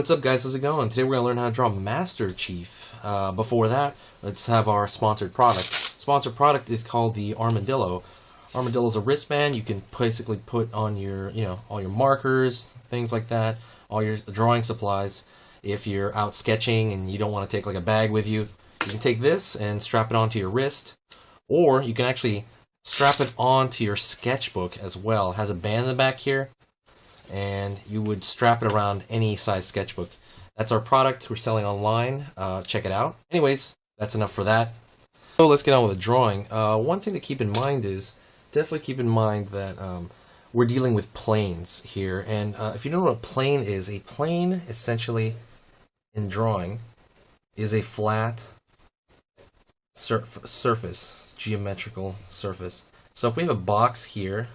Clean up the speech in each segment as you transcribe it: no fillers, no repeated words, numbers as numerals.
what's up guys, how's it going? Today we're going to learn how to draw Master Chief. Before that, let's have our sponsored product. Sponsored product is called the Armadillo. Armadillo is a wristband you can basically put on your, all your markers, things like that, all your drawing supplies. If you're out sketching and you don't want to take like a bag with you, you can take this and strap it onto your wrist, or you can actually strap it onto your sketchbook as well. It has a band in the back here, and you would strap it around any size sketchbook. That's our product we're selling online. Check it out. Anyways, that's enough for that. So let's get on with the drawing. One thing to keep in mind is, definitely keep in mind that we're dealing with planes here. And if you know what a plane is essentially in drawing is a flat surface, geometrical surface. So if we have a box here,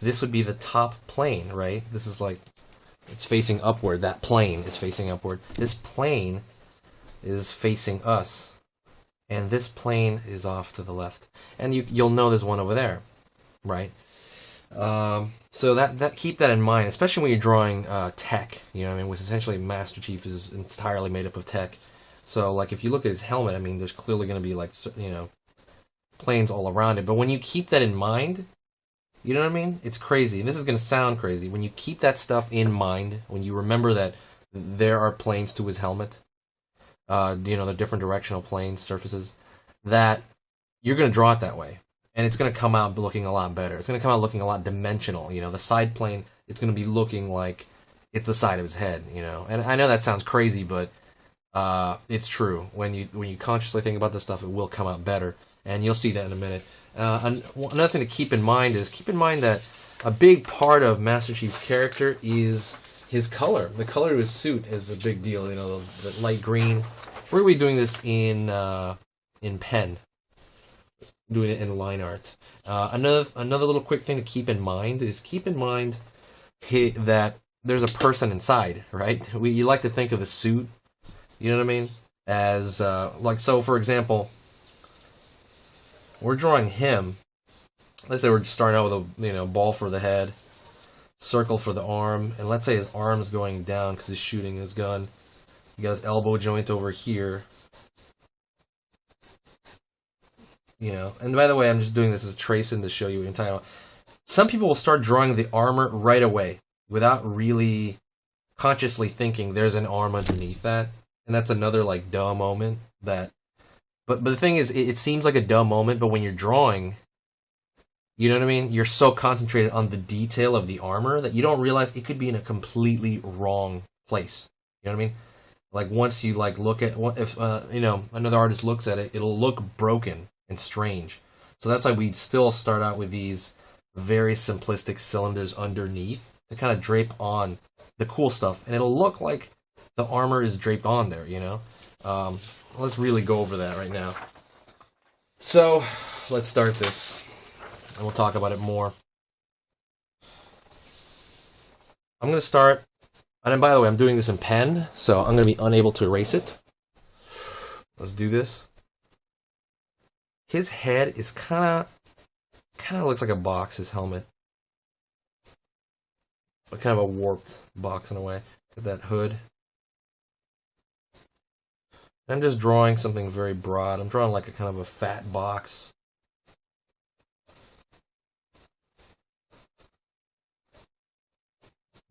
this would be the top plane, right? This is like, it's facing upward. That plane is facing upward. This plane is facing us. And this plane is off to the left. And you'll know there's one over there, right? So that keep that in mind, especially when you're drawing tech, which essentially Master Chief is entirely made up of tech. So like if you look at his helmet, there's clearly going to be like, planes all around it. But when you keep that in mind, you know what I mean? It's crazy. And this is going to sound crazy. When you keep that stuff in mind, when you remember that there are planes to his helmet, the different directional planes, surfaces, that you're going to draw it that way. And it's going to come out looking a lot better. It's going to come out looking a lot dimensional. The side plane, it's going to be looking like it's the side of his head, And I know that sounds crazy, but it's true. When you consciously think about this stuff, it will come out better. And you'll see that in a minute. Another thing to keep in mind that a big part of Master Chief's character is his color. The color of his suit is a big deal. The light green. We're going to be doing this in pen, doing it in line art. Another little quick thing to keep in mind is that there's a person inside, right? You like to think of the suit, you know what I mean, as so. For example, we're drawing him. Let's say we're starting out with a ball for the head, circle for the arm, and let's say his arm's going down because he's shooting his gun. You got his elbow joint over here. And by the way, I'm just doing this as tracing to show you what I'm talking about. Some people will start drawing the armor right away without really consciously thinking there's an arm underneath that, and that's another like duh moment that. But the thing is, it seems like a dumb moment, but when you're drawing, you know what I mean? You're so concentrated on the detail of the armor that you don't realize it could be in a completely wrong place. You know what I mean? Like once you look at, if another artist looks at it, it'll look broken and strange. So that's why we'd still start out with these very simplistic cylinders underneath to kind of drape on the cool stuff, and it'll look like the armor is draped on there. Let's really go over that right now. So, let's start this, and we'll talk about it more. I'm going to start, and then by the way, I'm doing this in pen, so I'm going to be unable to erase it. Let's do this. His head is kind of looks like a box, his helmet. But kind of a warped box in a way. Look at that hood. I'm just drawing something very broad. I'm drawing like a kind of a fat box.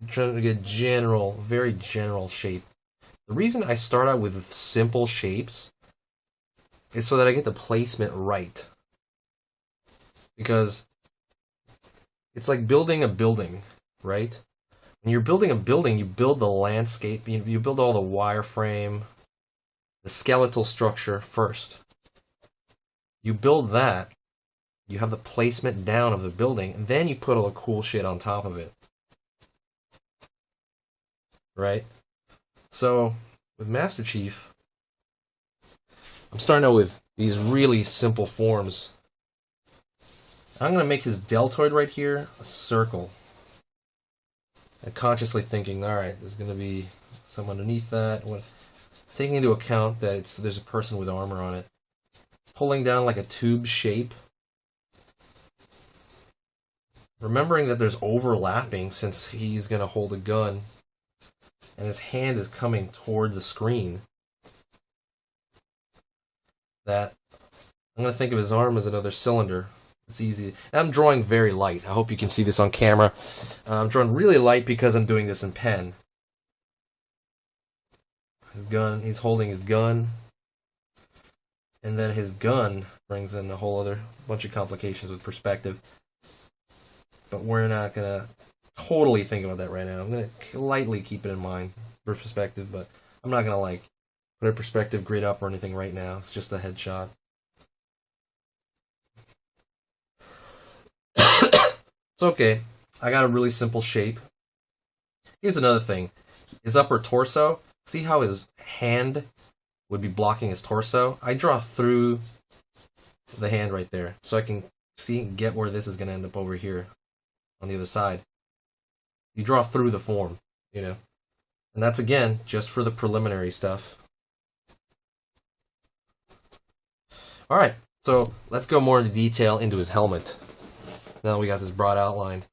I'm trying to get very general shape. The reason I start out with simple shapes is so that I get the placement right. Because it's like building a building, right? When you're building a building, you build the landscape, you build all the wireframe, the skeletal structure first. You build that, you have the placement down of the building, and then you put all the cool shit on top of it. Right? So, with Master Chief, I'm starting out with these really simple forms. I'm going to make his deltoid right here a circle. And consciously thinking, alright, there's going to be some underneath that. Taking into account that there's a person with armor on it. Pulling down like a tube shape. Remembering that there's overlapping since he's going to hold a gun. and his hand is coming toward the screen, that I'm going to think of his arm as another cylinder. It's easy. And I'm drawing very light. I hope you can see this on camera. I'm drawing really light because I'm doing this in pen. His gun, he's holding his gun. And then his gun brings in a whole other bunch of complications with perspective. But we're not going to totally think about that right now. I'm going to lightly keep it in mind for perspective, but I'm not going to like put a perspective grid up or anything right now. It's just a headshot. It's okay. I got a really simple shape. Here's another thing. His upper torso. See how his hand would be blocking his torso? I draw through the hand right there. So I can see, get where this is going to end up over here on the other side. You draw through the form, you know. And that's, again, just for the preliminary stuff. Alright, so let's go more into detail into his helmet. Now that we got this broad outline.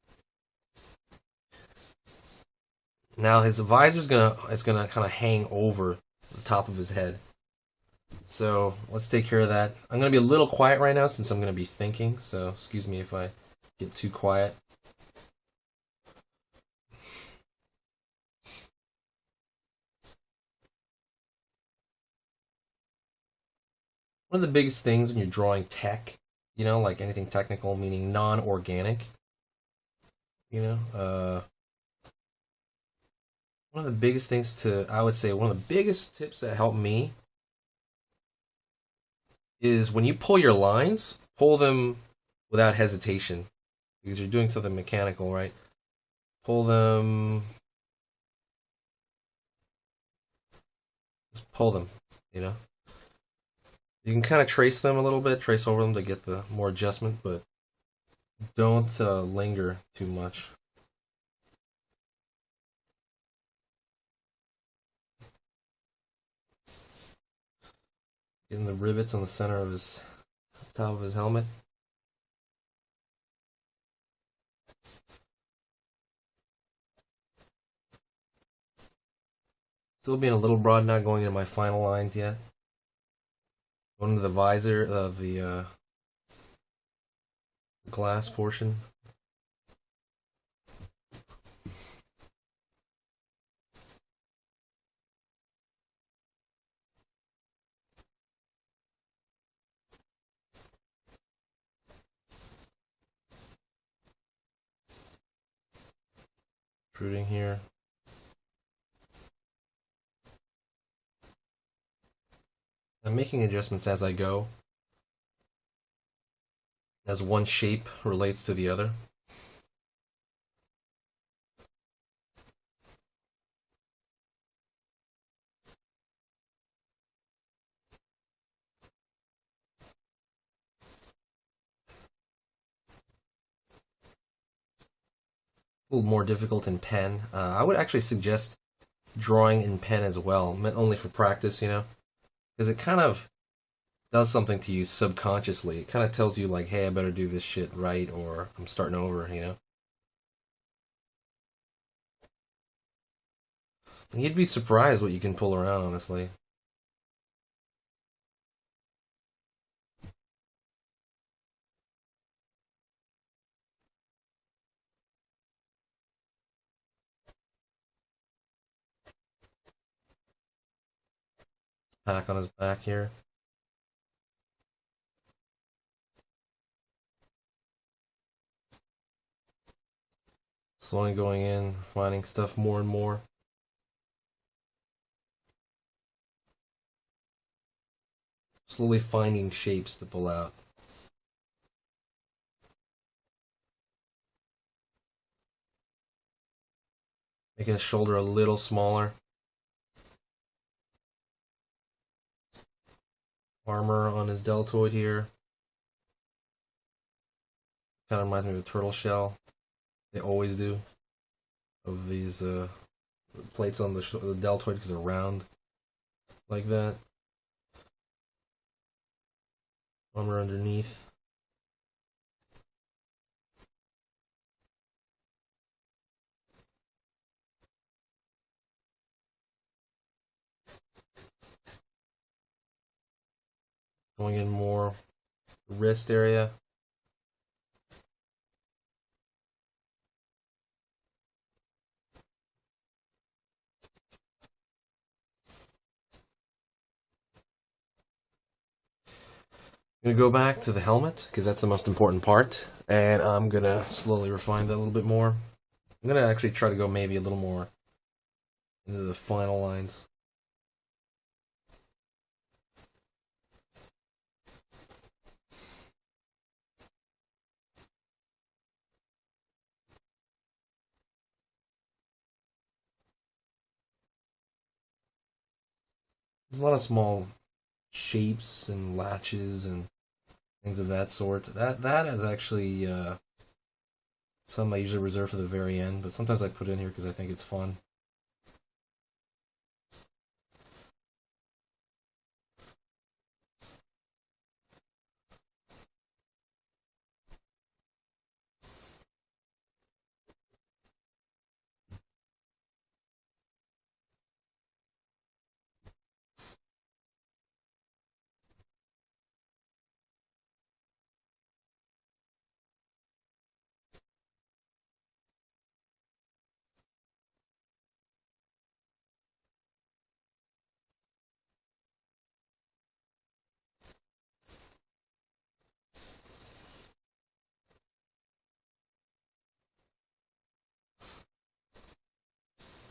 Now his visor's gonna kind of hang over the top of his head. So let's take care of that. I'm gonna be a little quiet right now since I'm gonna be thinking. So excuse me if I get too quiet. One of the biggest things when you're drawing tech, you know, like anything technical, meaning non-organic, you know, one of the biggest things I would say, one of the biggest tips that help me is when you pull your lines, pull them without hesitation. Because you're doing something mechanical, right? Pull them. Just pull them, you know? You can kind of trace them a little bit, trace over them to get the more adjustment, but don't linger too much. Getting the rivets on the center of his top of his helmet. Still being a little broad, not going into my final lines yet. Going to the visor of the glass portion. Protruding here. I'm making adjustments as I go, as one shape relates to the other. A little more difficult in pen. I would actually suggest drawing in pen as well, only for practice, you know, because it kind of does something to you subconsciously. It kind of tells you like, hey, I better do this shit right, or I'm starting over, you know. And you'd be surprised what you can pull around, honestly. Pack on his back here. Slowly going in, finding stuff more and more. Slowly finding shapes to pull out. Making his shoulder a little smaller. Armor on his deltoid here. Kind of reminds me of a turtle shell. They always do. Of these plates on the deltoid because they're round. Like that. Armor underneath. Going in more wrist area. I'm gonna go back to the helmet because that's the most important part, and I'm gonna slowly refine that a little bit more. I'm gonna actually try to go maybe a little more into the final lines. There's a lot of small shapes and latches and things of that sort. That is actually some I usually reserve for the very end, but sometimes I put in here because I think it's fun.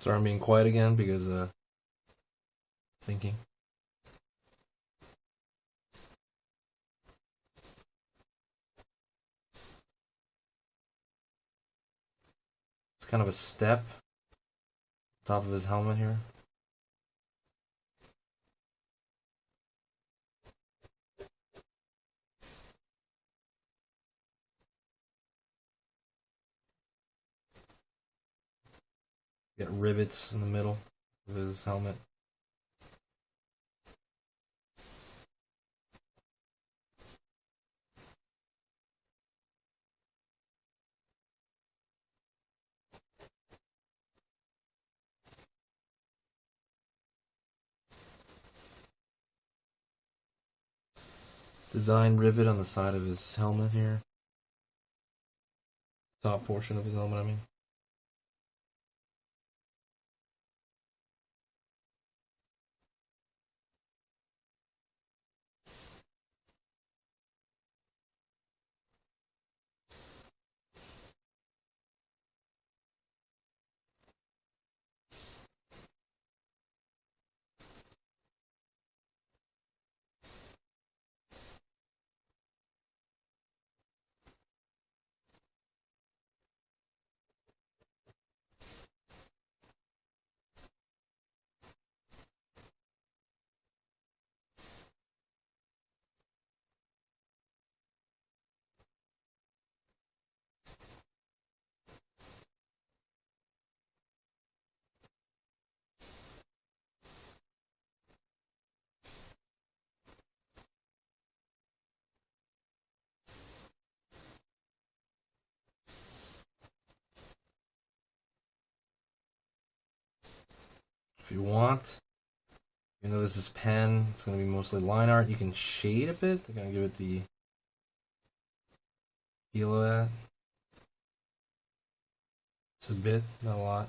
Sorry, I'm being quiet again because thinking. It's kind of a step top of his helmet here. Get rivets in the middle of his helmet. Design rivet on the side of his helmet here. Top portion of his helmet, I mean. If you want, even though this is pen, it's going to be mostly line art. You can shade a bit. I'm going to give it the feel of that. Just a bit, not a lot.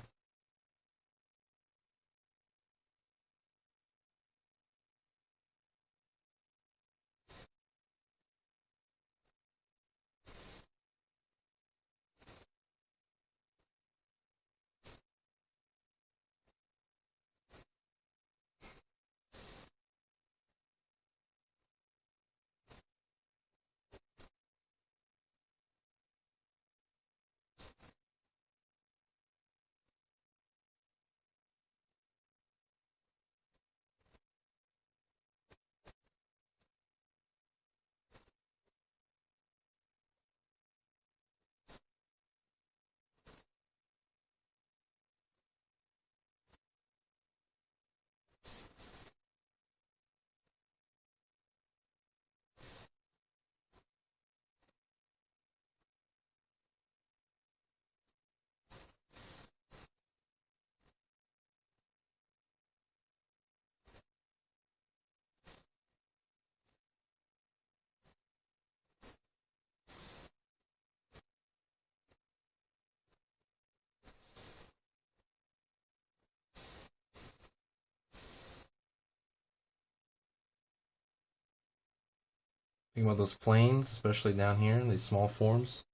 Think about those planes, especially down here in these small forms.